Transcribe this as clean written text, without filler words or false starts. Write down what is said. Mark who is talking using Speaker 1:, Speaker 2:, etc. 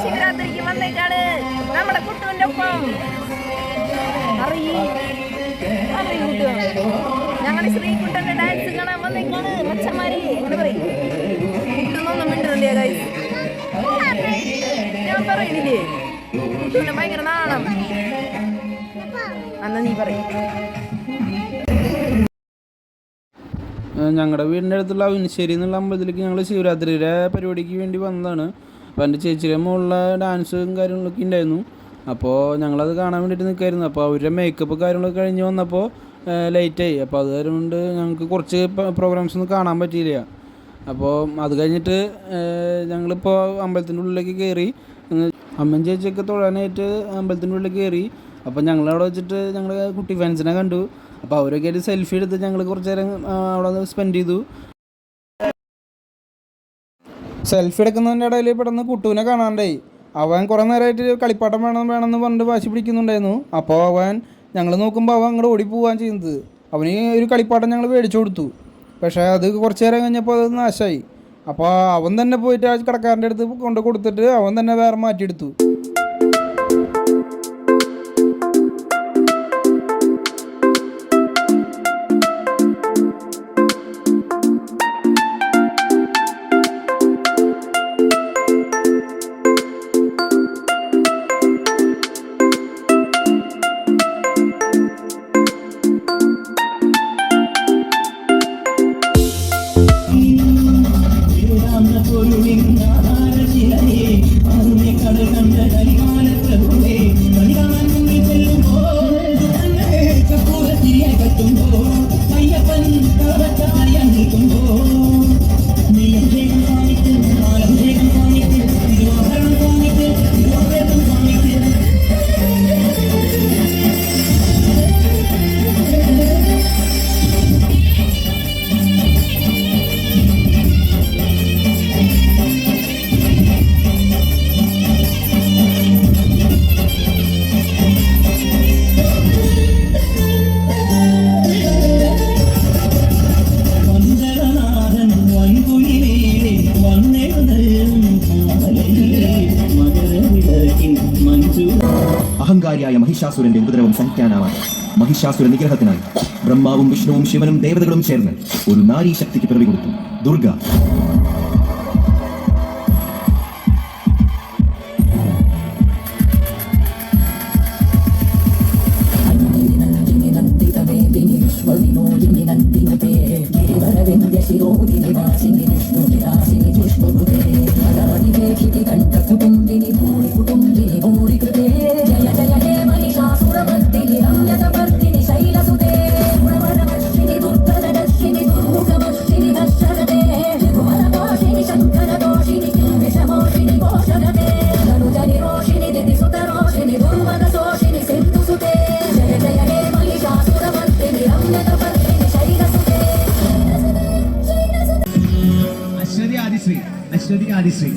Speaker 1: ശിവരാത്രിക്ക് വന്നേക്കാണ് നമ്മുടെ കുട്ടുവിന്റെ ഒപ്പം ഞങ്ങൾ ശ്രീകുട്ടന്റെ ഡാൻസ് കാണാൻ വന്നേക്കാണ്. മച്ചന്മാരി അങ്ങനെ പറയും കുട്ടൊന്നും മിണ്ടില്ലേ ഗൈസ്, ഞാൻ പറയണില്ലേ കുട്ടുവിന്റെ ഭയങ്കര നാണം. അന്ന് നീ പറയും.
Speaker 2: ഞങ്ങളുടെ വീടിൻ്റെ അടുത്തുള്ള അവിൻശ്ശേരി എന്നുള്ള അമ്പലത്തിലേക്ക് ഞങ്ങൾ ശിവരാത്രിയുടെ പരിപാടിക്ക് വേണ്ടി വന്നതാണ്. അപ്പോൾ എൻ്റെ ചേച്ചിയുടെ മുകളിലെ ഡാൻസും കാര്യങ്ങളൊക്കെ ഉണ്ടായിരുന്നു. അപ്പോൾ ഞങ്ങളത് കാണാൻ വേണ്ടിയിട്ട് നിൽക്കായിരുന്നു. അപ്പോൾ അവരുടെ മേക്കപ്പ് കാര്യങ്ങളൊക്കെ കഴിഞ്ഞ് വന്നപ്പോൾ ലേറ്റായി. അപ്പോൾ അത് കൊണ്ട് ഞങ്ങൾക്ക് കുറച്ച് പ്രോഗ്രാംസ് ഒന്നും കാണാൻ പറ്റിയില്ല. അപ്പോൾ അത് കഴിഞ്ഞിട്ട് ഞങ്ങളിപ്പോൾ അമ്പലത്തിൻ്റെ ഉള്ളിലേക്ക് കയറി. അമ്മയും ചേച്ചിയൊക്കെ തൊഴാനായിട്ട് അമ്പലത്തിൻ്റെ ഉള്ളിൽ കയറി. അപ്പോൾ ഞങ്ങളവിടെ വെച്ചിട്ട് ഞങ്ങൾ കുട്ടി ഫാൻസിനെ കണ്ടു. അപ്പോൾ അവരൊക്കെ ആയിട്ട് സെൽഫി എടുത്ത് ഞങ്ങൾ കുറച്ച് നേരം അവിടെ സ്പെൻഡ് ചെയ്തു. സെൽഫി എടുക്കുന്നതിൻ്റെ ഇടയിൽ പെട്ടെന്ന് കുട്ടുവിനെ കാണാണ്ടായി. അവൻ കുറേ നേരമായിട്ട് കളിപ്പാട്ടം വേണമെന്ന് പറഞ്ഞിട്ട് വാശി പിടിക്കുന്നുണ്ടായിരുന്നു. അപ്പോൾ അവൻ ഞങ്ങൾ നോക്കുമ്പോൾ അവൻ അങ്ങോട്ട് ഓടിപ്പോവാൻ ചെയ്യുന്നത്. അവന് ഒരു കളിപ്പാട്ടം ഞങ്ങൾ മേടിച്ചു കൊടുത്തു. പക്ഷേ അത് കുറച്ച് നേരം കഴിഞ്ഞപ്പോൾ അത് നാശമായി. അപ്പോൾ അവൻ തന്നെ പോയിട്ട് ആ കടക്കാരൻ്റെ അടുത്ത് കൊണ്ട് കൊടുത്തിട്ട് അവൻ തന്നെ വേറെ മാറ്റിയെടുത്തു.
Speaker 3: അഹങ്കാരിയായ മഹിഷാസുരന്റെ ഉപദ്രവം സഹിക്കാനാവാൻ മഹിഷാസുര നിഗ്രഹത്തിനായി ബ്രഹ്മാവും വിഷ്ണുവും ശിവനും ദേവതകളും ചേർന്ന് ഒരു നാരീ ശക്തിക്ക് പിറവി കൊടുത്തു, ദുർഗ.
Speaker 4: അശ്വതി ആദിശ്രീ